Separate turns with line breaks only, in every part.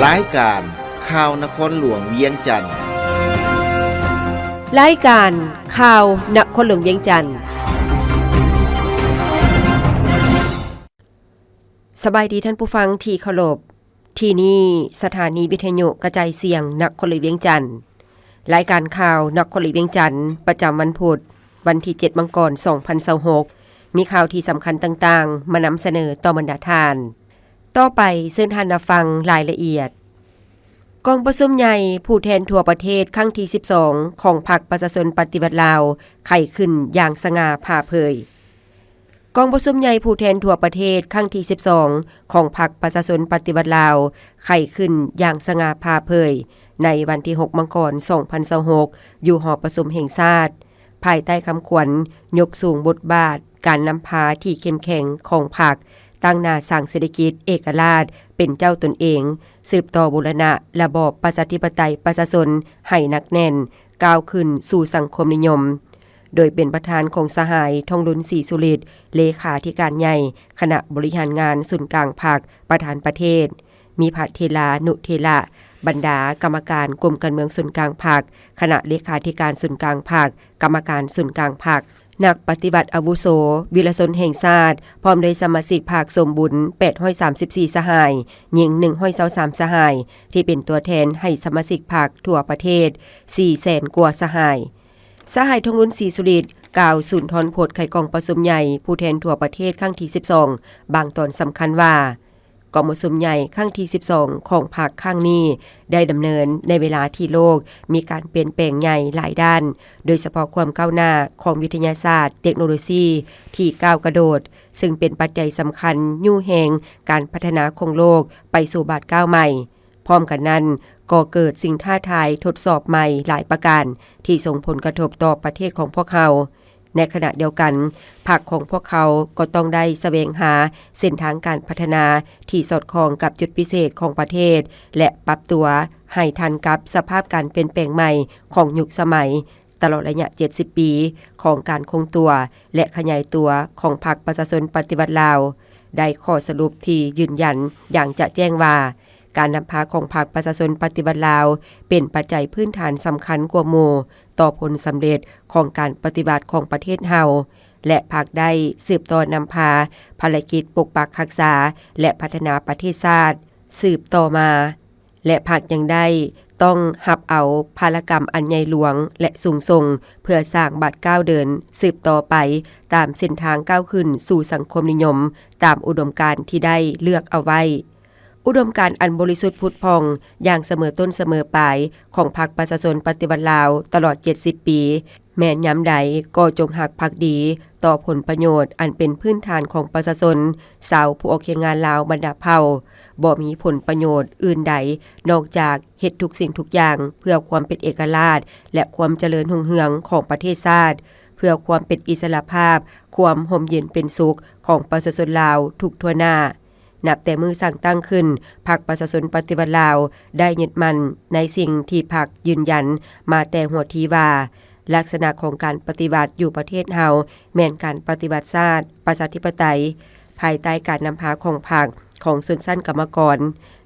รายการข่าวนครหลวงเวียงจันทน์
รายการข่าวนครหลวงเวียงจันทน์สบายดีท่านผู้ฟังที่เคารพที่นี่สถานีวิทยุกระจายเสียงนครหลวงเวียงจันทน์รายการข่าวนครหลวงเวียงจันทน์ประจำวันพุธวันที่7 มกราคม 2026มีข่าวที่สำคัญต่างๆมานำเสนอต่อบรรดาท่านต่อไปเชิญท่านรับฟังรายละเอียดกองประชุมใหญ่ผู้แทนทั่วประเทศครั้งที่12ของพรรคประชาชนปฏิวัติลาวไข้ขึ้นอย่างสง่าผ่าเผยกองประชุมใหญ่ผู้แทนทั่วประเทศครั้งที่12ของพรรคประชาชนปฏิวัติลาวไข้ขึ้นอย่างสง่าผ่าเผยในวันที่6 มกราคม 2026อยู่หอประชุมแห่งชาติภายใต้คำขวัญยกสูงบทบาทการนำพาที่เข้มแข็งของพรรคตั้งหน้าสร้างเศรษฐกิจเอกราชเป็นเจ้าตนเองสืบต่อบูรณะระบอบประชาธิปไตยประชาชนให้หนักแน่นก้าวขึ้นสู่สังคมนิยมโดยเป็นประธานของสหายทองลุนศรีสุฤทธิ์เลขาธิการใหญ่คณะบริหารงานศูนย์กลางพรรคประธานประเทศมีพระเทลานุเทระบรรดากรรมการกรมการเมืองศูนย์กลางพรรคคณะเลขาธิการศูนย์กลางพรรคกรรมการศูนย์กลางพรรคนักปฏิบัติอาวุโสวิรชนแห่งชาติพร้อมด้วยสมาชิกพรรคสมบุญ834สหายหญิง123สหายที่เป็นตัวแทนให้สมาชิกพรรคทั่วประเทศ 400,000 กว่าสหายสหายทองลุนศรีสุฤทธิ์กล่าวสุนทรพจน์ไขกองประชุมใหญ่ผู้แทนทั่วประเทศครั้งที่12บางตอนสำคัญว่ากองประชุมใหญ่ครั้งที่12ของพรรคครั้งนี้ได้ดำเนินในเวลาที่โลกมีการเปลี่ยนแปลงใหญ่หลายด้านโดยเฉพาะความก้าวหน้าของวิทยาศาสตร์เทคโนโลยีที่ก้าวกระโดดซึ่งเป็นปัจจัยสำคัญยู่แห่งการพัฒนาของโลกไปสู่บาทก้าวใหม่พร้อมกันนั้นก็เกิดสิ่งท้าทายทดสอบใหม่หลายประการที่ส่งผลกระทบต่อประเทศของพวกเขาในขณะเดียวกันพรรคของพวกเขาก็ต้องได้แสวงหาเส้นทางการพัฒนาที่สอดคล้องกับจุดพิเศษของประเทศและปรับตัวให้ทันกับสภาพการเปลี่ยนแปลงใหม่ของยุคสมัยตลอดระยะ70ปีของการคงตัวและขยายตัวของพรรคประชาชนปฏิวัติลาวได้ข้อสรุปที่ยืนยันอย่างจะแจ้งว่าการนำพาของพรรคประชาชนปฏิวัติลาวเป็นปัจจัยพื้นฐานสำคัญกว่าหมู่ต่อผลสำเร็จของการปฏิบัติของประเทศเฮาและพรรคได้สืบต่อนำพาภารกิจปกปักรักษาและพัฒนาประเทศชาติสืบต่อมาและพรรคยังได้ต้องรับเอาภารกรรมอันใหญ่หลวงและสูงส่งเพื่อสร้างบัตรก้าวเดินสืบต่อไปตามเส้นทางก้าวขึ้นสู่สังคมนิยมตามอุดมการณ์ที่ได้เลือกเอาไว้อุดมการณ์อันบริสุทธิ์ผุดพองอย่างเสมอต้นเสมอปลายของพรรคประชาชนปฏิวัติลาวตลอด70ปีแม้นยามใดก็จงหักภักดีต่อผลประโยชน์อันเป็นพื้นฐานของประชาชนชาวผู้ออกเคียงงานลาวบรรดาเผ่าบ่มีผลประโยชน์อื่นใดนอกจากเฮ็ดทุกสิ่งทุกอย่างเพื่อความเป็นเอกราชและความเจริญรุ่งเรืองของประเทศชาติเพื่อความเป็นอิสรภาพความร่มเย็นเป็นสุขของประชาชนลาวทุกทั่วหน้านับแต่มือสร้างตั้งขึ้นพรรคประชาชนปฏิวัติลาวได้ยึดมั่นในสิ่งที่พรรคยืนยันมาแต่หัวทีว่าลักษณะของการปฏิบัติอยู่ประเทศเฮาแม่นการปฏิบัติชาติประชาธิปไตยภายใต้การนำพาของพรรคของชนชั้นกรรมกร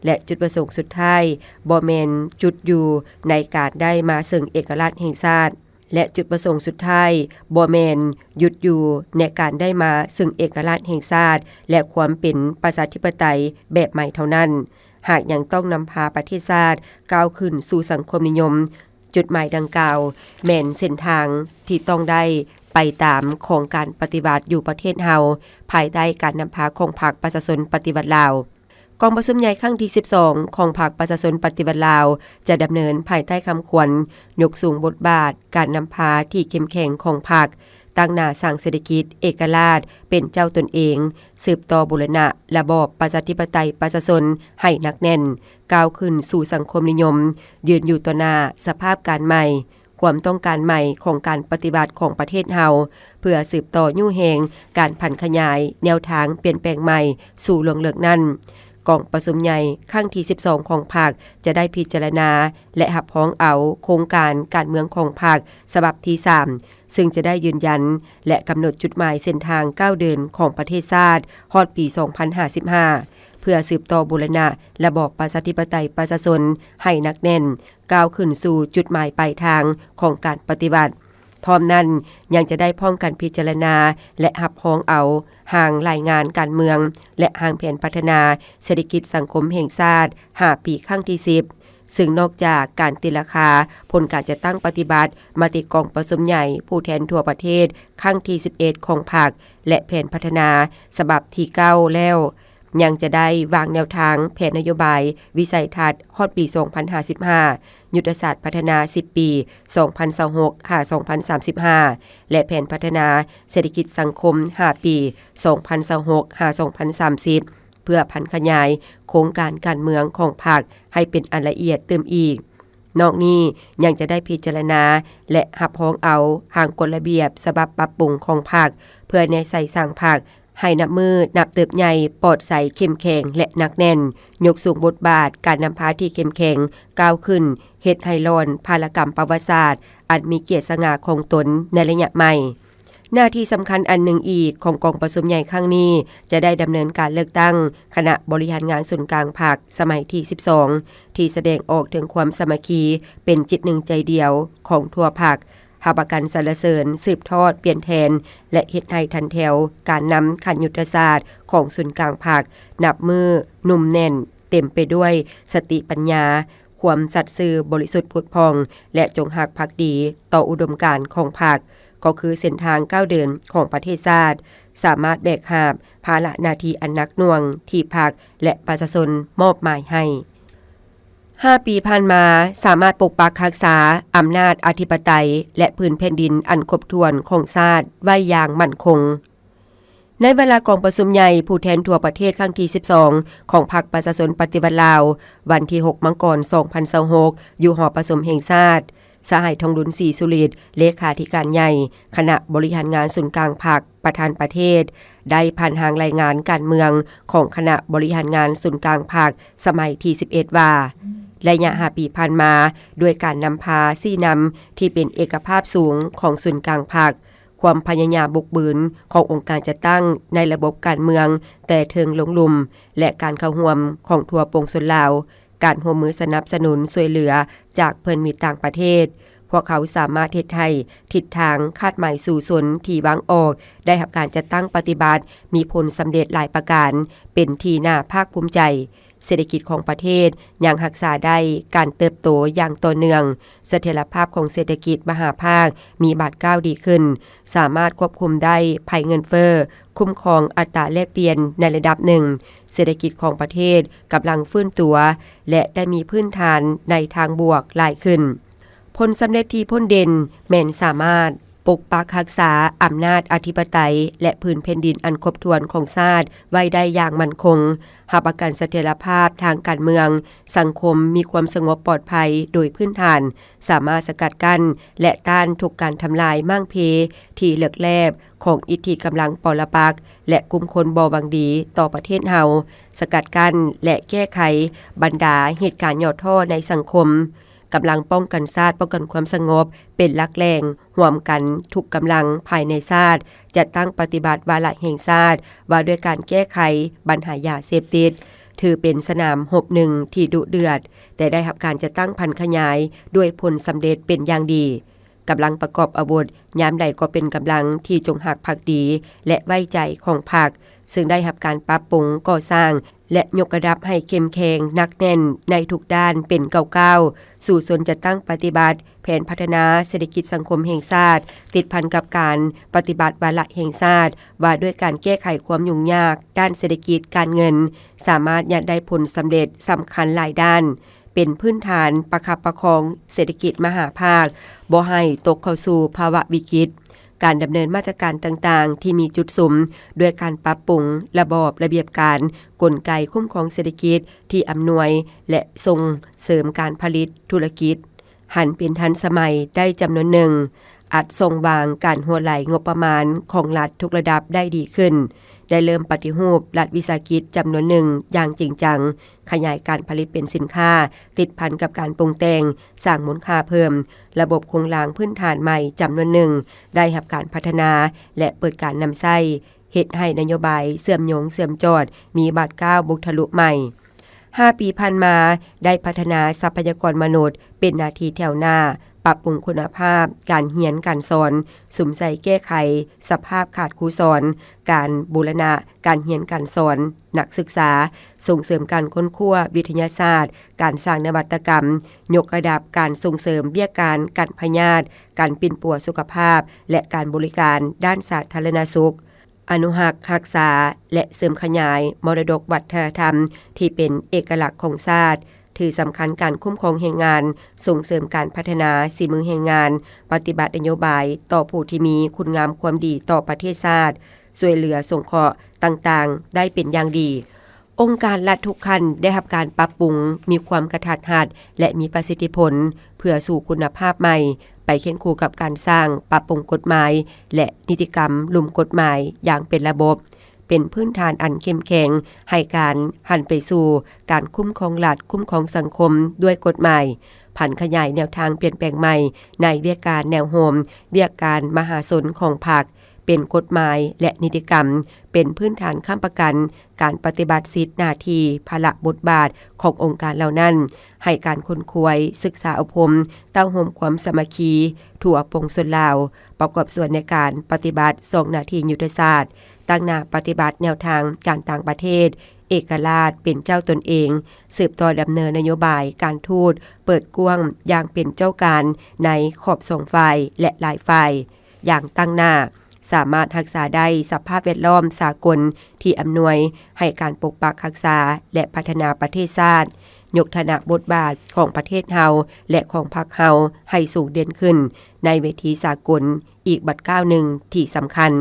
และจุดประสงค์สุดท้ายบ่แม่นจุดอยู่ในการได้มาซึ่งเอกราชแห่งชาติและจุดประสงค์สุดท้ายบ่แม่นหยุดอยู่ในการได้มาซึ่งเอกราชแห่งชาติและความเป็นประชาธิปไตยแบบใหม่เท่านั้นหากยังต้องนำพาประเทศชาติก้าวขึ้นสู่สังคมนิยมจุดหมายดังกล่าวแม่นเส้นทางที่ต้องได้ไปตามของการปฏิบัติอยู่ประเทศเฮาภายใต้การนำพาของพรรคประชาชนปฏิวัติลาวกองประชุมใหญ่ครั้งที่12ของพรรคประชาชนปฏิวัติลาวจะดำเนินภายใต้คำขวัญยกสูงบทบาทการนำพาที่เข้มแข็งของพรรคตั้งหน้าสร้างเศรษฐกิจเอกราชเป็นเจ้าตนเองสืบต่อบูรณะระบอบประชาธิปไตยประชาชนให้หนักแน่นก้าวขึ้นสู่สังคมนิยมยืนอยู่ต่อหน้าสภาพการใหม่ความต้องการใหม่ของการปฏิบัติของประเทศเฮาเพื่อสืบต่อยู่แห่งการผันขยายแนวทางเปลี่ยนแปลงใหม่สู่ลงเลิกนั้นกองประชุมใหญ่ครั้งที่12ของพรรคจะได้พิจารณาและรับรองเอาโครงการการเมืองของพรรคฉบับที่3ซึ่งจะได้ยืนยันและกำหนดจุดหมายเส้นทางก้าวเดินของประเทศชาติฮอดปี 2055 เพื่อสืบต่อบูรณะระบอบประชาธิปไตยประชาชนให้หนักแน่นก้าวขึ้นสู่จุดหมายปลายทางของการปฏิบัติพร้อมนั้นยังจะได้พร้อมกันพิจารณาและหับฮ้องเอาห่างรายงานการเมืองและห่างแผนพัฒนาเศรษฐกิจสังคมแห่งชาติ5ปีครั้งที่10ซึ่งนอกจากการติราคาผลการจะตั้งปฏิบัติมติกองประชุมใหญ่ผู้แทนทั่วประเทศครั้งที่11ของพรรคและแผนพัฒนาฉบับที่9แล้วยังจะได้วางแนวทางแผนนโยบายวิสัยทัศน์ฮอดปี 2055 ยุทธศาสตร์พัฒนา 10 ปี 2026-2035 และแผนพัฒนาเศรษฐกิจสังคม 5 ปี 2026-2030 เพื่อพันขยายโครงการการเมืองของพรรคให้เป็นอันละเอียดเติมอีกนอกนี้ยังจะได้พิจารณาและหับฮ้องเอาห่างกฎระเบียบฉบับปรับปรุงของพรรคเพื่อในใส่สร้างพรรคให้นับมือนับเติบใหญ่ปลอดใสเข้มแข็งและหนักแน่นยกสูงบทบาทการนำพาที่เข้มแข็งก้าวขึ้นเฮ็ดให้ล้นภารกรรมประวัติศาสตร์อันมีเกียรติสง่าของตนในระยะใหม่หน้าที่สำคัญอันหนึ่งอีกของกองประชุมใหญ่ครั้งนี้จะได้ดำเนินการเลือกตั้งคณะบริหารงานส่วนกลางพรรคสมัยที่12ที่แสดงออกถึงความสามัคคีเป็นจิตหนึ่งใจเดียวของทั่วพรรคหาประกันสรรเสริญสืบทอดเปลี่ยนแทนและเฮ็ดให้ทันแถวการนำขันยุทธศาสตร์ของศูนย์กลางพรรคนับมือนุ่มแน่นเต็มไปด้วยสติปัญญาความสัตย์ซื่อบริสุทธิ์ผุดพองและจงรักภักดีต่ออุดมการณ์ของพรรคก็คือเส้นทางก้าวเดินของประเทศชาติสามารถแบกหาบภาระหน้าที่อันหนักหน่วงที่พรรคและประชาชนมอบหมายให้5 ปีผ่านมาสามารถปกปักรักษาอำนาจอธิปไตยและพื้นแผ่นดินอันครบถ้วนของชาติไว้อย่างมั่นคงในเวลากองประชุมใหญ่ผู้แทนทั่วประเทศครั้งที่12ของพรรคประชาชนปฏิวัติลาววันที่6 มกราคม 2026อยู่หอประชุมแห่งชาติสหายทองดุลศรีสุฤทธิ์เลขาธิการใหญ่คณะบริหารงานศูนย์กลางพรรคประธานประเทศได้ผ่านทางรายงานการเมืองของคณะบริหารงานศูนย์กลางพรรคสมัยที่11ว่าระยะ5 ปีผ่านมาด้วยการนำพาซี่นำที่เป็นเอกภาพสูงของศูนย์กลางพรรคความพยายามบุกบืนขององค์การจัดตั้งในระบบการเมืองแต่เทิงลงลุมและการเข้าร่วมของทั่วปวงชนลาวการร่วมมือสนับสนุนช่วยเหลือจากเพิ่นมิตรต่างประเทศพวกเขาสามารถเฮ็ดให้ทิศทางคาดหมายสู่สนที่วางออกได้รับการจัดตั้งปฏิบัติมีผลสำเร็จหลายประการเป็นที่น่าภาคภูมิใจเศรษฐกิจของประเทศยังรักษาได้การเติบโตอย่างต่อเนื่องเสถียรภาพของเศรษฐกิจมหาภาคมีบาดก้าวดีขึ้นสามารถควบคุมได้ภัยเงินเฟ้อคุ้มครองอัตราแลกเปลี่ยนในระดับหนึ่งเศรษฐกิจของประเทศกำลังฟื้นตัวและได้มีพื้นฐานในทางบวกหลายขึ้นผลสำเร็จที่พ้นเด่นแม่นสามารถปกปักรักษาอำนาจอธิปไตยและพื้นแผ่นดินอันครบถ้วนของชาติไว้ได้อย่างมั่นคงรับประกันเสถียรภาพทางการเมืองสังคมมีความสงบปลอดภัยโดยพื้นฐานสามารถสกัดกั้นและต้านทุกการทำลายมั่งเพที่เลือกแลบของอิทธิกำลังปรปักษ์และกลุ่มคนบ่หวังดีต่อประเทศเฮาสกัดกั้นและแก้ไขบรรดาเหตุการณ์ย่อท้อในสังคมกำลังป้องกันชาติป้องกันความสงบเป็นหลักแหล่งร่วมกันทุกกำลังภายในชาติจัดตั้งปฏิบัติวาระแห่งชาติว่าด้วยการแก้ไขปัญหายาเสพติดถือเป็นสนามรบหนึ่งที่ดุเดือดแต่ได้รับการจัดตั้งพันขยายด้วยผลสำเร็จเป็นอย่างดีกำลังประกอบอาวุธยามใดก็เป็นกำลังที่จงรักภักดีและไว้ใจของพรรคซึ่งได้รับการปรับปรุงก่อสร้างและยกระดับให้เข้มแข็งหนักแน่นในทุกด้านเป็นก้าวๆสู่ส่วนจะตั้งปฏิบัติแผนพัฒนาเศรษฐกิจสังคมแห่งชาติติดพันกับการปฏิบัติวาระแห่งชาติว่าด้วยการแก้ไขความยุ่งยากด้านเศรษฐกิจการเงินสามารถยัดได้ผลสำเร็จสำคัญหลายด้านเป็นพื้นฐานประคับประคองเศรษฐกิจมหาภาคบ่ให้ตกเข้าสู่ภาวะวิกฤตการดำเนินมาตรการต่างๆที่มีจุดสุมด้วยการปรับปรุงระบอบระเบียบการกลไกคุ้มครองเศรษฐกิจที่อำนวยและส่งเสริมการผลิตธุรกิจหันเป็นทันสมัยได้จำนวนหนึ่งอาจส่งวางการหัวไหลงบประมาณของรัฐทุกระดับได้ดีขึ้นได้เริ่มปฏิรูปรัฐวิสาหกิจจำนวนหนึ่งอย่างจริงจังขยายการผลิตเป็นสินค้าติดพันกับการปรุงแต่งสร้างมูลค่าเพิ่มระบบโครงสร้างพื้นฐานใหม่จำนวนหนึ่งได้รับการพัฒนาและเปิดการนำใช้ เฮ็ดให้นโยบายเสื่อมโยงเสื่อมจอดมีบาดก้าวบุกทะลุใหม่5 ปีผ่านมาได้พัฒนาทรัพยากรมนุษย์เป็นหน้าที่แถวหน้าปรับปรุงคุณภาพการเรียนการสอนสุมใส่แก้ไขสภาพขาดครูสอนการบูรณะการเรียนการสอนนักศึกษาส่งเสริมการค้นคว้าวิทยาศาสตร์การสร้างนวัตกรรมยกระดับการส่งเสริมเบี้ยการพยาธิการปิ่นปัวสุขภาพและการบริการด้านสาธารณสุขอนุรักษาและเสริมขยายมรดกวัฒนธรรมที่เป็นเอกลักษณ์ของชาติถือสำคัญการคุ้มครองแรงงานส่งเสริมการพัฒนาฝีมือแรงงานปฏิบัตินโยบายต่อผู้ที่มีคุณงามความดีต่อประเทศชาติช่วยเหลือสงเคราะห์ต่างๆได้เป็นอย่างดีองค์การรัฐทุกขั้นได้รับการปรับปรุงมีความกระทัดรัดและมีประสิทธิผลเพื่อสู่คุณภาพใหม่ไปเคียงคู่กับการสร้างปรับปรุงกฎหมายและนิติกรรมลุ่มกฎหมายอย่างเป็นระบบเป็นพื้นฐานอันเข้มแข็งให้การหันไปสู่การคุ้มครองรัฐคุ้มครองสังคมด้วยกฎหมายผันขยายแนวทางเปลี่ยนแปลงใหม่ในเวียกการแนวโฮมเวียกการมหาชนของพรรคเป็นกฎหมายและนิติกรรมเป็นพื้นฐานค้ำประกันการปฏิบัติสิทธิหน้าที่ภาระบทบาทขององค์การเหล่านั้นให้การค้นคว้าศึกษาอบรมเต้าห่มความสามัคคีทั่วปวงชนลาวประกอบส่วนในการปฏิบัติ2หน้าที่ยุทธศาสตร์ตั้งหน้าปฏิบัติแนวทางการต่างประเทศเอกราชเป็นเจ้าตนเองสืบต่อดำเนินนโยบายการทูตเปิดกว้างอย่างเป็นเจ้าการในขอบ2ฝ่ายและหลายฝ่ายอย่างตั้งหน้าสามารถรักษาได้สภาพแวดล้อมสากลที่อำนวยให้การปกปักรักษาและพัฒนาประเทศชาติยกฐานะบทบาทของประเทศเฮาและของพรรคเฮาให้สูงเด่นขึ้นในเวทีสากลอีกบัดก้าวหนึ่งที่สำคัญ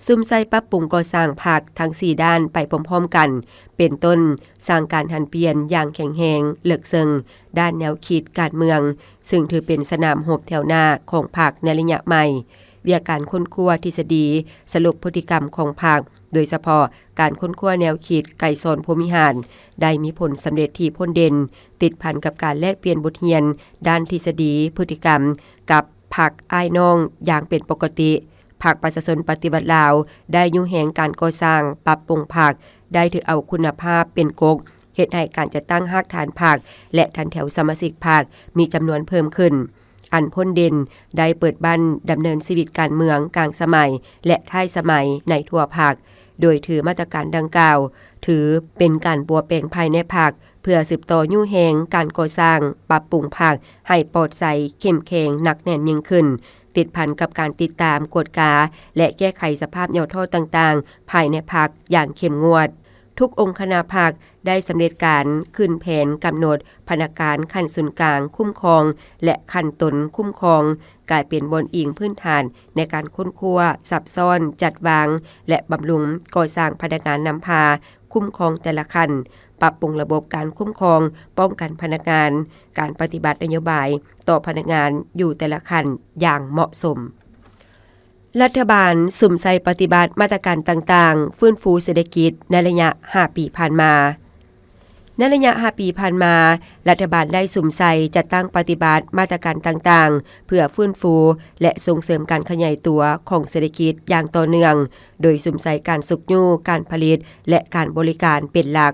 ซุ่มใส่ปรับปรุงก่อสร้างภาคทั้ง4ด้านไปพร้อมๆกันเป็นต้นสร้างการหันเปลี่ยนอย่างแข็งแรงเลิกเซิงด้านแนวคิดการเมืองซึ่งถือเป็นสนามรบแถวหน้าของภาคในระยะใหม่เวียการค้นคว้าทฤษฎีสรุปพฤติกรรมของภาคโดยเฉพาะการค้นคว้าแนวคิดไกลโซนภูมิหารได้มีผลสำเร็จที่พ้นเด่นติดพันกับการแลกเปลี่ยนบทเรียนด้านทฤษฎีพฤติกรรมกับภาคอ้ายน้องอย่างเป็นปกติภาคประชาชนปฏิบัติลาวได้ยุ่งแหงการก่อสร้างปรับปรุงภาคได้ถือเอาคุณภาพเป็นกกเฮ็ดให้การจัดตั้งรากฐานภาคและทันแถวสมาชิกภาคมีจำนวนเพิ่มขึ้นอันพ้นเด่นได้เปิดบ้านดำเนินชีวิตการเมืองกลางสมัยและท้ายสมัยในทั่วภาคโดยถือมาตรการดังกล่าวถือเป็นการปัวแปลงภายในภาคเพื่อสืบต่อยุ่งแหงการก่อสร้างปรับปรุงภาคให้ปลอดภัยเข้มแข็งหนักแน่นยิ่งขึ้นติดพันกับการติดตามกวดกาและแก้ไขสภาพแนวโทษต่างๆภายในภาคอย่างเข้มงวดทุกองค์คณะภาคได้สำเร็จการขึ้นแผนกำหนดพนักงานขั้นศูนย์กลางคุ้มครองและขั้นตนคุ้มครองกลายเป็นบนอิงพื้นฐานในการค้นคว้าซับซ้อนจัดวางและบำรุงก่อสร้างพนักงานนำพาคุ้มครองแต่ละขั้นปรับปรุงระบบการคุ้มครองป้องกันพนักงานการปฏิบัตินโยบายต่อพนักงานอยู่แต่ละขั้นอย่างเหมาะสมรัฐบาลสุ่มใส่ปฏิบัติมาตรการต่างๆฟื้นฟูเศรษฐกิจในระยะ5 ปีผ่านมาในระยะ5 ปีผ่านมารัฐบาลได้สุ่มใส่จัดตั้งปฏิบัติมาตรการต่างๆเพื่อฟื้นฟูและส่งเสริมการขยายตัวของเศรษฐกิจอย่างต่อเนื่องโดยสุ่มใส่การสุกยู่การผลิตและการบริการเป็นหลัก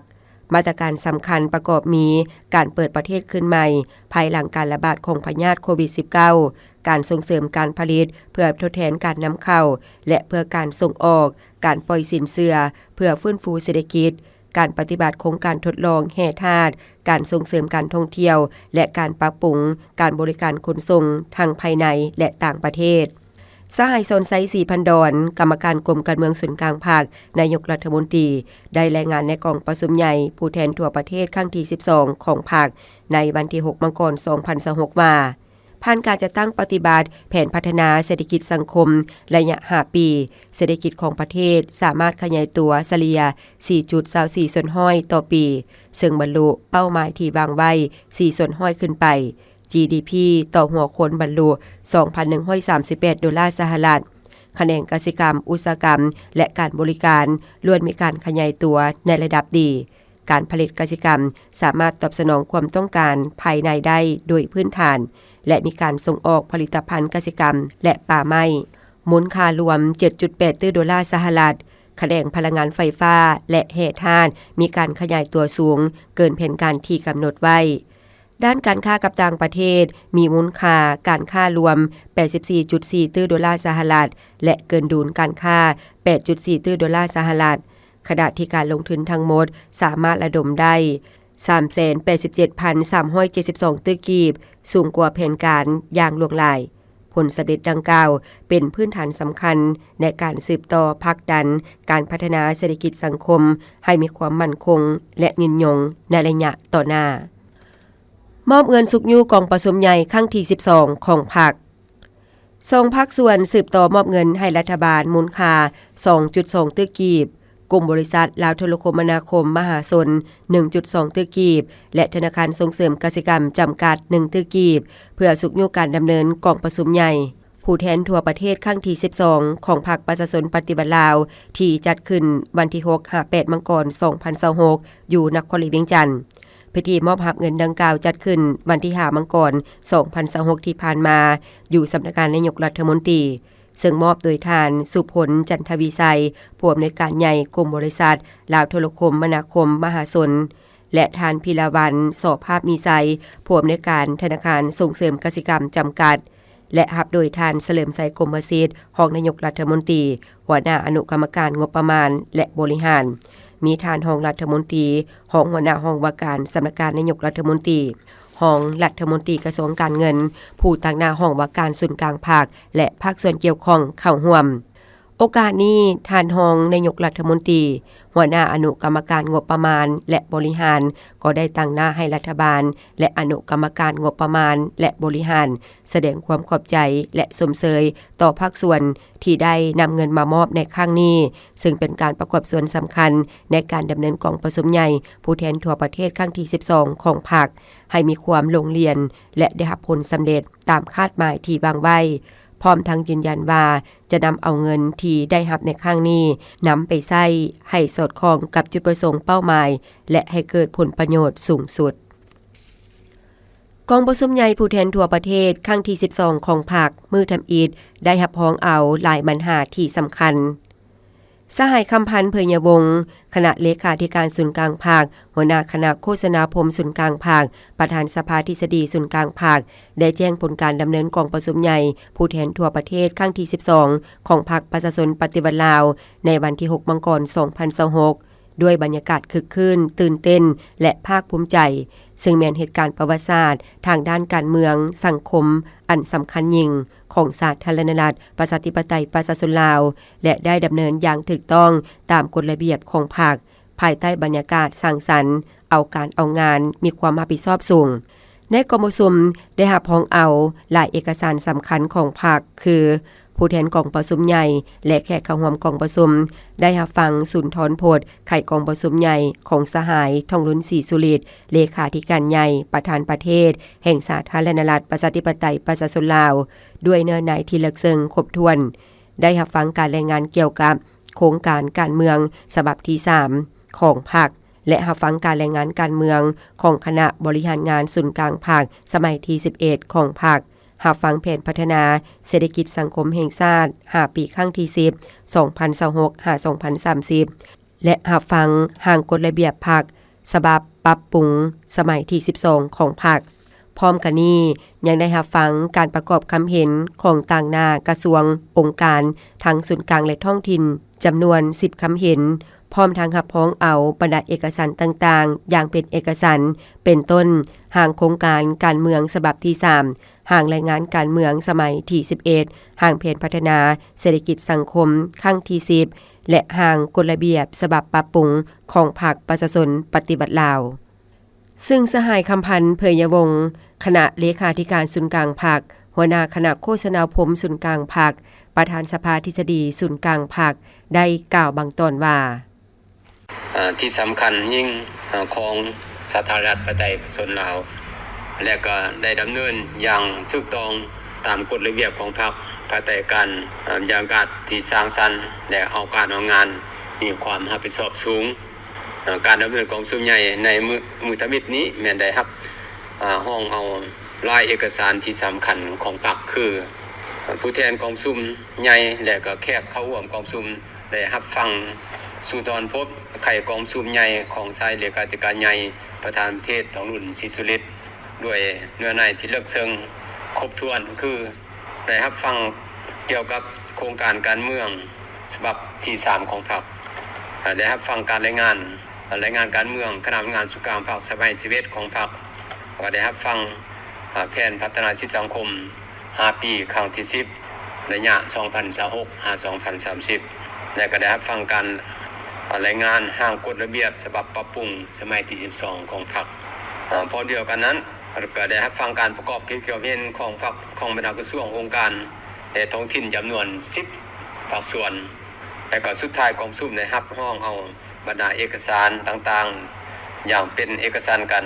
มาตรการสำคัญประกอบมีการเปิดประเทศขึ้นใหม่ภายหลังการระบาดของพยาธิโควิด -19 การส่งเสริมการผลิตเพื่อทดแทนการนำเข้าและเพื่อการส่งออกการปล่อยสินเชื่อเพื่อฟื้นฟูเศรษฐกิจการปฏิบัติโครงการทดลองแห่ธาตุการส่งเสริมการท่องเที่ยวและการปรับปรุงการบริการขนส่งทางภายในและต่างประเทศสหายโซนไซสีพันดอนกรรมการกรมการเมืองส่วนกลางภาคนายกรัฐมนตรีได้รายงานในกองประชุมใหญ่ผู้แทนทั่วประเทศครั้งที่12ของภาคในวันที่6 มกราคม 2026ว่าผ่านการจัดตั้งปฏิบัติแผนพัฒนาเศรษฐกิจสังคมระยะ5 ปีเศรษฐกิจของประเทศสามารถขยายตัวเฉลี่ย 4.24% ต่อปีซึ่งบรรลุเป้าหมายที่วางไว้ 4% ขึ้นไปGDP ต่อหัวคนบรรลุ $2,138 คะแนนกสิกรรมอุตสาหกรรมและการบริการล้วนมีการขยายตัวในระดับดีการผลิตกสิกรรมสามารถตอบสนองความต้องการภายในได้โดยพื้นฐานและมีการส่งออกผลิตภัณฑ์กสิกรรมและป่าไม้มูลค่ารวม $7.8 ล้าน แขนงพลังงานไฟฟ้าและแห่ทานมีการขยายตัวสูงเกินแผนการที่กำหนดไว้ด้านการค้ากับต่างประเทศมีมูลค่าการค้ารวม 84.4 ตื้อดอลลาร์สหรัฐและเกินดุลการค้า 8.4 ตื้อดอลลาร์สหรัฐขณะที่การลงทุนทั้งหมดสามารถระดมได้ 387,372 ตื้อกีบสูงกว่าแผนการอย่างล่วงหลายผลสำเร็จดังกล่าวเป็นพื้นฐานสำคัญในการสืบต่อผลักดันการพัฒนาเศรษฐกิจสังคมให้มีความมั่นคงและยืนยงในระยะต่อหน้ามอบเงินสุกยูกองประสมใหญ่ครั้งที่ 12 ของพรรค2ภาคส่วนสืบต่อมอบเงินให้รัฐบาลมูลค่า 2.2 ตื้อกีบกลุ่มบริษัทลาวโทรคมนาคมมหาชน 1.2 ตื้อกีบและธนาคารส่งเสริมกสิกรรมจำกัด 1 ตื้อกีบเพื่อสุกยูการดำเนินกองประชุมใหญ่ผู้แทนทั่วประเทศครั้งที่ 12 ของพรรคประชาชนปฏิบัติลาวที่จัดขึ้นวันที่ 6-8 มังกร 2026 อยู่นครหลวงเวียงจันทน์พิธีมอบรับเงินดังกล่าวจัดขึ้นวันที่ 5 มังกร 2026 ที่ผ่านมาอยู่สำนักงานนายกรัฐมนตรีซึ่งมอบโดยทานสุพลจันทวีไสยผู้อำนวยการใหญ่กรมบริษัทลาวโทรคมนาคมมหาชนและทานพิรวันสภาพมีไสยผู้อำนวยการธนาคารส่งเสริมกสิกรรมจำกัดและรับโดยทานเฉลิมไสยกรมศิษย์รองนายกรัฐมนตรีหัวหน้าอนุกรรมการงบประมาณและบริหารมีทานรองรัฐมนตรีรองหัวหน้าห้องว่าการสำนักงานนายกรัฐมนตรีรองรัฐมนตรีกระทรวงการเงินผู้ตั้งหน้าห้องว่าการส่วนกลางภาคและภาคส่วนเกี่ยวข้องเข้าร่วมโอกาสนี้ทานรองนายกรัฐมนตรีหัวหน้าอนุกรรมการงบประมาณและบริหารก็ได้ตั้งหน้าให้รัฐบาลและอนุกรรมการงบประมาณและบริหารแสดงความขอบใจและสมเสยต่อภาคส่วนที่ได้นำเงินมามอบในครั้งนี้ซึ่งเป็นการประกอบส่วนสำคัญในการดำเนินกองประชุมใหญ่ผู้แทนทั่วประเทศครั้งที่ 12 ของพรรคให้มีความลงเรียนและได้รับผลสำเร็จตามคาดหมายที่วางไว้พร้อมทั้งยืนยันว่าจะนำเอาเงินที่ได้รับในครั้งนี้นำไปใช้ให้สอดคล้องกับจุดประสงค์เป้าหมายและให้เกิดผลประโยชน์สูงสุดกองประชุมใหญ่ผู้แทนทั่วประเทศครั้งที่ 12 ของพรรคมือทำอิฐได้รับพ้องเอาหลายปัญหาที่สำคัญสหายคำพันธ์เผยยวงศ์คณะเลขาธิการศูนย์กลางภาคหัวหน้าคณะโฆษณาพรมศูนย์กลางภาคประธานสภาทฤษฎีศูนย์กลางภาคได้แจ้งผลการดำเนินกองประชุมใหญ่ผู้แทนทั่วประเทศครั้งที่ 12 ของพรรคประชาชนปฏิบัติลาวในวันที่ 6 มังกร 2026 ด้วยบรรยากาศคึกคืนตื่นเต้นและภาคภูมิใจซึ่งแม้นเหตุการณ์ประวัติศาสตร์ทางด้านการเมืองสังคมอันสำคัญยิ่งของสาธารณรัฐประชาธิปไตยประชาชนลาวและได้ดำเนินอย่างถูกต้องตามกฎระเบียบของพรรคภายใต้บรรยากาศสร้างสรรค์เอาการเอางานมีความรับผิดชอบสูงในกองประชุมได้รับพ้องเอาหลายเอกสารสำคัญของพรรคคือผู้แทนกองประชุมใหญ่และแขกเข้าร่วมกองประชุมได้รับฟังสุนทรพจน์ไขกองประชุมใหญ่ของสหายทองลุ้นศรีสุฤทธิ์เลขาธิการใหญ่ประธานประเทศแห่งสาธารณรัฐประชาธิปไตยประชาชนลาวด้วยเนื้อในที่ลึกซึ้งครบถ้วนได้รับฟังการรายงานเกี่ยวกับโครงการการเมืองฉบับที่ 3 ของพรรคและรับฟังการรายงานการเมืองของคณะบริหารงานศูนย์กลางภาคสมัยที่ 11 ของพรรครับฟังแผนพัฒนาเศรษฐกิจสังคมแห่งชาติ5 ปีครั้งที่ 10 2026-2030 และรับฟังห่างกฎระเบียบพรรคฉบับปรับปรุงสมัยที่ 12 ของพรรคพร้อมกันนี้ยังได้รับฟังการประกอบคำเห็นของต่างหน้ากระทรวงองค์การทั้งส่วนกลางและท้องถิ่นจำนวน 10 คำเห็นพร้อมทางรับพ้องเอาบรรดาเอกสารต่างๆอย่างเป็นเอกสารเป็นต้นห่างโครงการการเมืองฉบับที่ 3 ห่างรายงานการเมืองสมัยที่ 11 ห่างแผนพัฒนาเศรษฐกิจสังคมครั้งที่ 10 และห่างกฎระเบียบฉบับปรับปรุงของพรรคประชาชนปฏิบัติลาวซึ่งสหายคำพันธ์เผยยวงศ์คณะเลขาธิการศูนย์กลางพรรคหัวหน้าคณะโฆษณาพรมศูนย์กลางพรรคประธานสภาทฤษฎีศูนย์กลางพรรคได้กล่าวบางตอนว่า
ที่สำคัญยิ่งของสาธารณรัฐประชาธิปไตยประชาชนลาวและก็ได้ดำเนินอย่างถูกต้องตามกฎระเบียบของพรรคภายใต้การอย่างการที่สร้างสรรค์และเอาการเอางานมีความรับผิดชอบสูงการดำเนินกองประชุมใหญ่ในมือทมิตนี้แม้นได้ครับห้องเอารายเอกสารที่สำคัญของพรรคคือผู้แทนกองประชุมใหญ่และก็แขกเข้าร่วมกองประชุม ได้รับฟังสู่ตอนพบไข่กองสุมใหญ่ของชายเลขาธิการใหญ่ประธานประเทศของรุ่นศรีสุฤทธิ์ด้วยเนื้อในที่ลึกซึ้งครบถ้วนคือได้รับฟังเกี่ยวกับโครงการการเมืองฉบับที่3ของพรรคได้รับฟังการรายงานการเมืองคณะทำงานสุการพรรคสมัย11ของพรรคก็ได้รับฟังแผนพัฒนาชีวิตสังคม5ปีครั้งที่10ระยะ 2026-2030 และก็ได้รับฟังการรายงานห้างกฎระเบียบฉบับปรับปรุงสมัยที่12ของพรรคพอเดียวกันนั้นก็ได้รับฟังการประกอบกิจกรรมเห็นของพรรคของบรรดากระทรวงองค์การและท้องถิ่นจำนวน10ภาคส่วนและก็สุดท้ายกองสุมได้รับห้องเอาบรรดาเอกสารต่างๆอย่างเป็นเอกสารกัน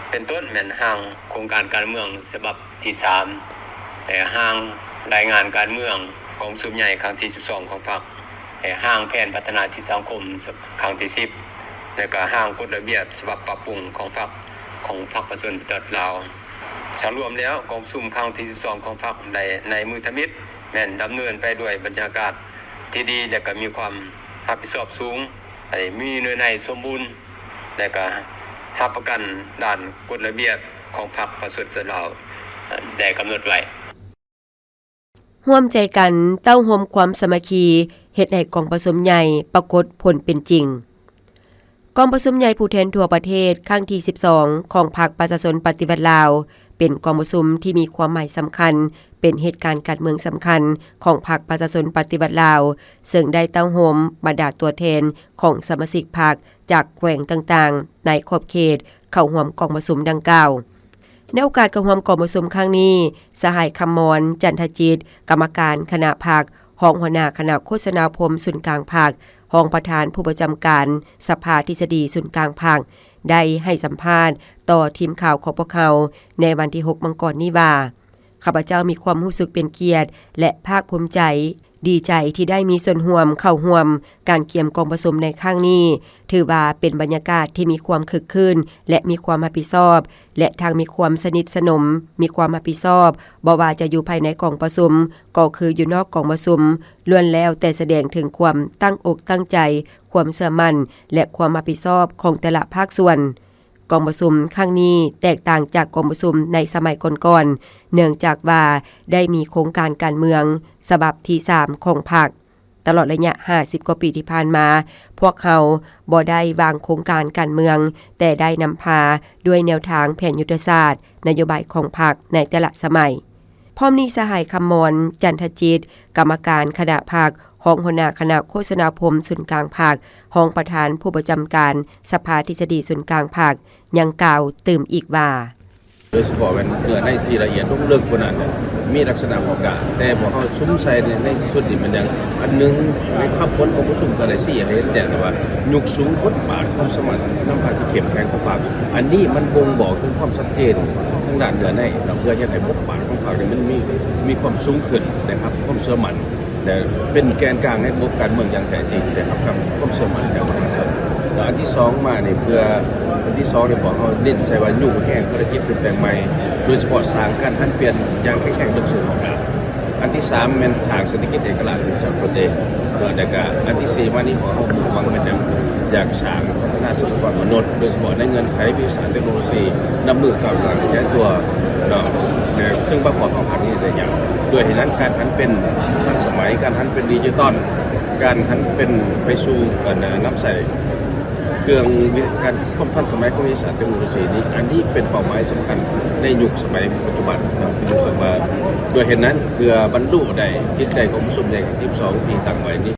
เป็นต้นแม่นห้างโครงการการเมืองฉบับที่3และห้างรายงานการเมืองกองสุมใหญ่ครั้งที่12ของพรรคห้างแผนพัฒนาชีวิตสังคมครั้งที่10และก็ห้างกฎระเบียบฉบับปรับปรุงของพรรคประชาชนประเทศลาวสรุปแล้วกองสุมครั้งที่12ของพรรคในมือธมิตรแม่นดำเนินไปด้วยบรรยากาศที่ดีและก็มีความรับผิดชอบสูงมีเนื้อในสมบูรณ์และก็รับประกันด้านกฎระเบียบของพรรคประชาชนประเทศลาวได้กำหนดไว้
ร่วมใจกันเต้าโฮมความสามัคคีเฮ็ดให้กองประชุมใหญ่ปรากฏผลเป็นจริงกองประชุมใหญ่ผู้แทนทั่วประเทศครั้งที่12ของพรรคประชาชนปฏิวัติลาวเป็นกองประชุมที่มีความหมายสำคัญเป็นเหตุการณ์การเมืองสำคัญของพรรคประชาชนปฏิวัติลาวซึ่งได้เต้าโฮมบรรดาตัวแทนของสมาชิกพรรคจากแขวงต่างๆในขอบเขตเข้าร่วมกองประชุมดังกล่าวในโอกาสการร่วมกองประชุมครั้งนี้สหายคำมรจันทจิตกรรมการคณะพรรครองหัวหน้าคณะโฆษณาพรมศูนย์กลางพรรครองประธานผู้ประจำการสภาทฤษฎีศูนย์กลางพรรคได้ให้สัมภาษณ์ต่อทีมข่าวของพวกเขาในวันที่6 มังกรนี้ว่าข้าพเจ้ามีความรู้สึกเป็นเกียรติและภาคภูมิใจดีใจที่ได้มีส่วนร่วมเข้าร่วมการเกี่ยมกองประชุมในครั้งนี้ถือว่าเป็นบรรยากาศที่มีความคึกคืนและมีความรับผิดชอบและทางมีความสนิทสนมมีความรับผิดชอบบ่ว่าจะอยู่ภายในกองประชุมก็คืออยู่นอกกองประชุมล้วนแล้วแต่แสดงถึงความตั้งอกตั้งใจความเชื่อมั่นและความรับผิดชอบของแต่ละภาคส่วนกองประชุมครั้งนี้แตกต่างจากกองประชุมในสมัยก่อนๆเนื่องจากว่าได้มีโครงการการเมืองฉบับที่3ของพรรคตลอดระยะ50 กว่าปีที่ผ่านมาพวกเขาบ่ได้วางโครงการการเมืองแต่ได้นำพาด้วยแนวทางแผนยุทธศาสตร์นโยบายของพรรคในแต่ละสมัยพร้อมนี้สหายคำมรจันทจิตกรรมการคณะพรรครองหัวหน้าคณะโฆษณาพรมศูนย์กลางพรรครองประธานผู้ประจำการสภาทฤษฎีศูนย์กลางพรรคยังกล่าวเติมอีกว่า
โดยเฉพาะเป็นเนื้อในที่ละเอียดทุกเรื่องคนนั้นมีลักษณะของการแต่พอเขาซุ้มใส่ในส่วนที่มันยังอันนึงในข้ามพ้นของผู้ซุ่มก็ได้สี่ให้แจ้งว่ายุคสูงบทบาทความสมรรถน้ำพาที่เข้มแข็งของพรรคอันนี้มันบ่งบอกถึงความชัดเจนทางด้านเนื้อในเราเพื่อจะให้บทบาทของพรรคมันมีความสูงขึ้นนะครับความเชื่อมั่นแต่เป็นแกนกลางในระบบการเมืองอย่างแท้จริงนะครับกับความเชื่อมั่นแถวประชาชนแล้วอันที่2มาเนี่ยเพื่ออันที่2เนี่ยบอกเขาเน้นใส่ว่ายุ่งแห้งธุรกิจเปลี่ยนแปลงใหม่โดยเฉพาะสร้างการหันเปลี่ยนอย่างแข็งๆยกสูงของเราอันที่3เป็นทางเศรษฐกิจเอกลักษณ์จากประเทศแล้วก็อันที่4มานี่ของเขามุ่งหวังเป็นอยากสร้างพัฒนาทรัพยากรมนุษย์โดยเฉพาะในเงินไขวิสานเทคโนโลยีนำมือกับการใช้ตัวซึ่งประกอบของพันนี้ได้อย่างด้วยเหตุนั้นการหันเป็นทันสมัยการหันเป็นดิจิตอลการหันเป็นไปสู่น้ำใสเครื่องการความทันสมัยของวิทยาศาสตร์เทคโนโลยีนี้อันนี้เป็นเป้าหมายสำคัญในยุคสมัยปัจจุบันที่รู้สึกว่าด้วยเหตุนั้นเพื่อบรรลุได้จิตใจของผู้สมเด็จที่2ที่ตั้งไว้นี้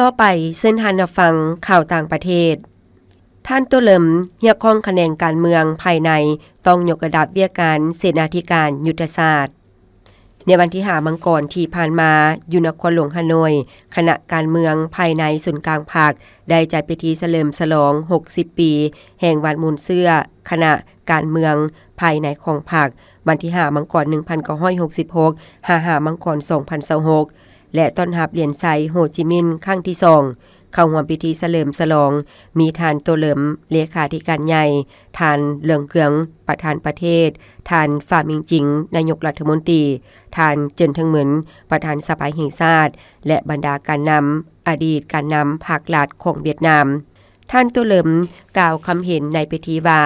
ต่อไปเส้นทางรับฟังข่าวต่างประเทศท่านตัวเลิมเฮียข้องคะแนนการเมืองภายในต้องยกระดับเวียการเสนาธิการยุทธศาสตร์ในวันที่5 มังกรที่ผ่านมาอยู่นครหลวงฮานอยคณะการเมืองภายในศูนย์กลางพรรคได้จัดพิธีเฉลิมฉลอง60 ปีแห่งวันมูลเสื้อคณะการเมืองภายในของพรรควันที่5 มังกร 1966 55 มังกร 2026และต้อนรับเหรียญไซโฮจิมินห์ครั้งที่2 เข้าร่วมพิธีเฉลิมฉลองมีท่านตัวเหลิมเลขาธิการใหญ่ท่านเหลืองเกืองประธานประเทศท่านฝ่ามิงจิงนายกรัฐมนตรีท่านเจินเทิงเหมินประธานสภาแห่งชาติและบรรดาการนำอดีตการนำภาครัฐของเวียดนามท่านตัวเหลิมกล่าวคำเห็นในพิธีว่า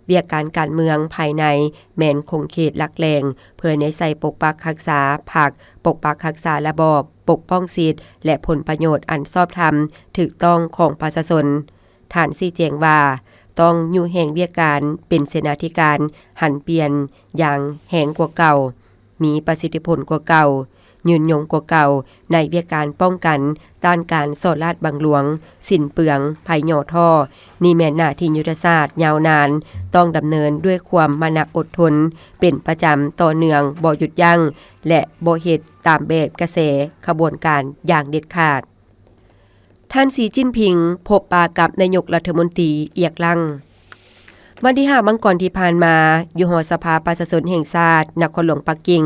เวียกการเมืองภายในแม่นคงเขตหลักแหล่งเพื่อในใส่ปกปักรักษาภาคปกปักรักษาระบอบปกป้องสิทธิและผลประโยชน์อันชอบธรรมถูกต้องของประชาชนท่านชี้แจงว่าต้องอยู่แห่งเวียกการเป็นเสนาธิการหันเปลี่ยนอย่างแห่งกว่าเก่ามีประสิทธิผลกว่าเก่ายืนยงกว่าเก่าในเวียกการป้องกันต้านการสอดลาดบังหลวงสิ้นเปลืองภัยหย่อท่อนี่แม่นหน้าที่ยุทธศาสตร์ยาวนานต้องดำเนินด้วยความมานะอดทนเป็นประจำต่อเนื่องบ่หยุดยั้งและบ่เฮ็ดตามแบบกระแสขบวนการอย่างเด็ดขาดท่านสีจิ้นผิงพบปะกับนายกรัฐมนตรีเอียกลังวันที่5มังกรที่ผ่านมาอยู่หอสภาประชาชนแห่งชาตินครหลวงปักกิ่ง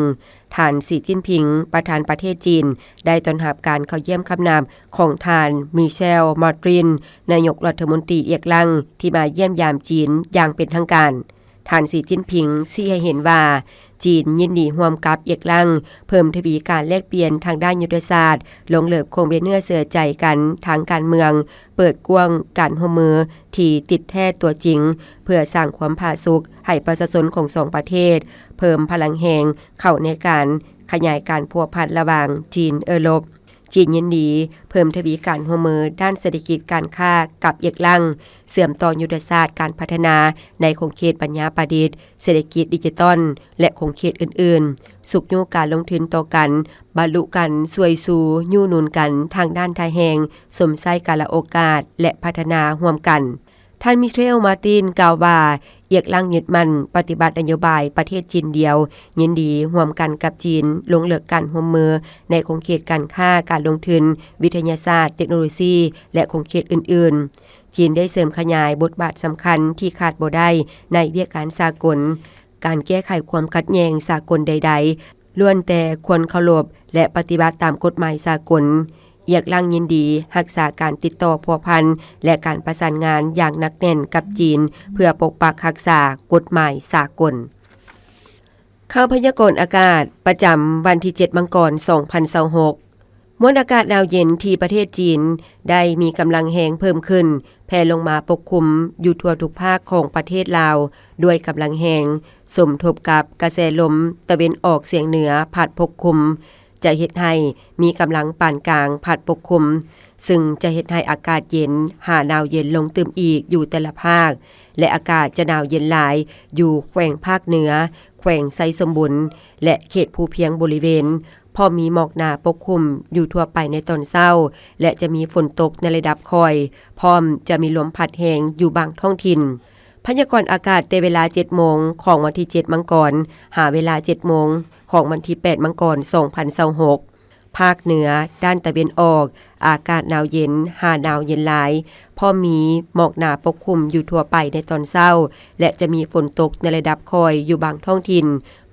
ท่านสีจิ้นผิงประธานประเทศจีนได้ต้อนรับการเข้าเยี่ยมคำนามของท่านมิเชลมาร์ตินนายกรัฐมนตรีเอียกลังที่มาเยี่ยมยามจีนอย่างเป็นทางการท่านสีจิ้นผิงชี้ให้เห็นว่าจีนยินดีร่วมกับเอียกลังเพิ่มทวีการแลกเปลี่ยนทางด้านยุทธศาสตร์ลงเลิกคงเป็นเนื้อเสือใจกันทางการเมืองเปิดกว้างการร่วมมือที่ติดแท้ตัวจริงเพื่อสร้างความผาสุกให้ประชาชนของ2ประเทศเพิ่มพลังแห่งเข้าในการขยายการพัวพันระหว่างจีนยุโรปจีนยินดีเพิ่มทวีการร่วมมือด้านเศรษฐกิจการค้ากับเอียกลังเสื่อมต่อยุทธศาสตร์การพัฒนาในคงเขตปัญญาประดิษฐ์เศรษฐกิจดิจิทัลและคงเขตอื่นๆสุขยู่การลงทุนต่อกันบรรลุกันสวยสู่ยู่นุนกันทางด้านทายแห่งสมไส้กาลโอกาสและพัฒนาร่วมกันท่านมิเชลมาร์ตินกล่าวว่าเอียกลังยึดมั่นปฏิบัตินโยบายประเทศจีนเดียวยินดีร่วมกันกับจีนลงเลิกการร่วมมือในคงเขตการค้าการลงทุนวิทยาศาสตร์เทคโนโลยีและคงเขตอื่นๆจีนได้เสริมขยายบทบาทสำคัญที่ขาดบ่ได้ในเวียกการสากลการแก้ไขความขัดแย้งสากลใดๆล้วนแต่ควรเคารพและปฏิบัติตามกฎหมายสากลเอียกลังยินดีรักษาการติดต่อพัวพันและการประสานงานอย่างหนักแน่นกับจีนเพื่อปกปักรักษากฎหมายสากลข่าวพยากรณ์อากาศประจำวันที่7มังกร2026มวลอากาศหนาวเย็นที่ประเทศจีนได้มีกำลังแรงเพิ่มขึ้นแผ่ลงมาปกคลุมอยู่ทั่วทุกภาคของประเทศลาวด้วยกำลังแรงสมทบกับกระแสลมตะวันออกเฉียงเหนือพัดปกคลุมจะเฮ็ดให้มีกำลังปานกลางพัดปกคลุมซึ่งจะเฮ็ดให้อากาศเย็นหาหนาวเย็นลงตึมอีกอยู่แต่ละภาคและอากาศจะหนาวเย็นหลายอยู่แขวงภาคเหนือแขวงไซสมบุญและเขตภูเพียงบริเวณพอมีหมอกหนาปกคลุมอยู่ทั่วไปในตอนเช้าและจะมีฝนตกในระดับค่อยพร้อมจะมีลมพัดแรงอยู่บางท้องถิ่นพยากรณ์อากาศแต่เวลา 7 โมงของวันที่ 7 มังกรหาเวลา 7 โมงของวันที่ 8 มังกร2026ภาคเหนือด้านตะวันออกอากาศหนาวเย็นหาหนาวเย็นหลายพอมีหมอกหนาปกคลุมอยู่ทั่วไปในตอนเช้าและจะมีฝนตกในระดับค่อยอยู่บางท้องถิ่น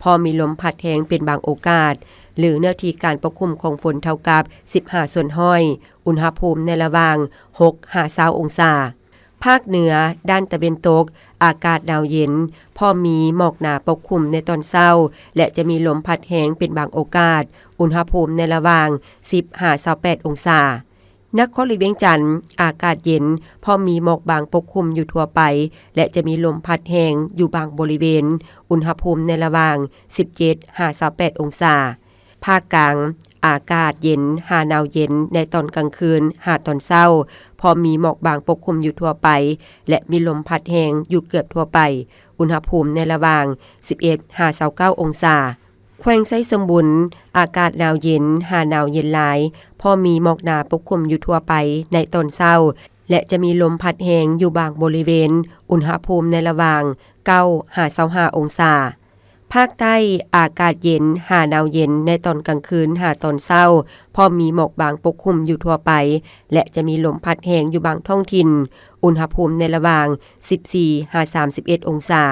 พอมีลมพัดแรงเป็นบางโอกาสหรือเนื้อที่การปกคลุมของฝนเท่ากับ15ส่วนห้อยอุณหภูมิในระหว่าง 6-20 องศาภาคเหนือด้านตะวันตกอากาศหนาวเย็นพอมีหมอกหนาปกคลุมในตอนเช้าและจะมีลมพัดแรงเป็นบางโอกาสอุณหภูมิในระหว่าง 10-28 องศานครหลวงเวียงจันทน์อากาศเย็นพอมีหมอกบางปกคลุมอยู่ทั่วไปและจะมีลมพัดแรงอยู่บางบริเวณอุณหภูมิในระหว่าง 17-28 องศาภาคกลางอากาศเย็นหาหนาวเย็นในตอนกลางคืนหาตอนเช้าพอมีหมอกบางปกคลุมอยู่ทั่วไปและมีลมพัดแรงอยู่เกือบทั่วไปอุณหภูมิในระหว่าง 11-29 องศาแขวงไซสมบุญอากาศหนาวเย็นหาหนาวเย็นหลายพอมีหมอกหนาปกคลุมอยู่ทั่วไปในตอนเช้าและจะมีลมพัดแรงอยู่บางบริเวณอุณหภูมิในระหว่าง 9-25 องศาภาคใต้อากาศเย็นหาหนาวเย็นในตอนกลางคืนหาตอนเช้าพอมีหมอกบางปกคลุมอยู่ทั่วไปและจะมีลมพัดแรงอยู่บางท้องถิ่นอุณหภูมิในระหว่าง 14-31 องศา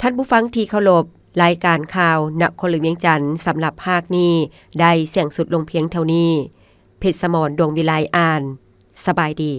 ท่านผู้ฟังที่เคารพรายการข่าวนครหลวงเวียงจันทน์สำหรับภาคนี้ได้เสียงสุดลงเพียงเท่านี้ เพชรสมรดวงวิไลอ่าน สบายดี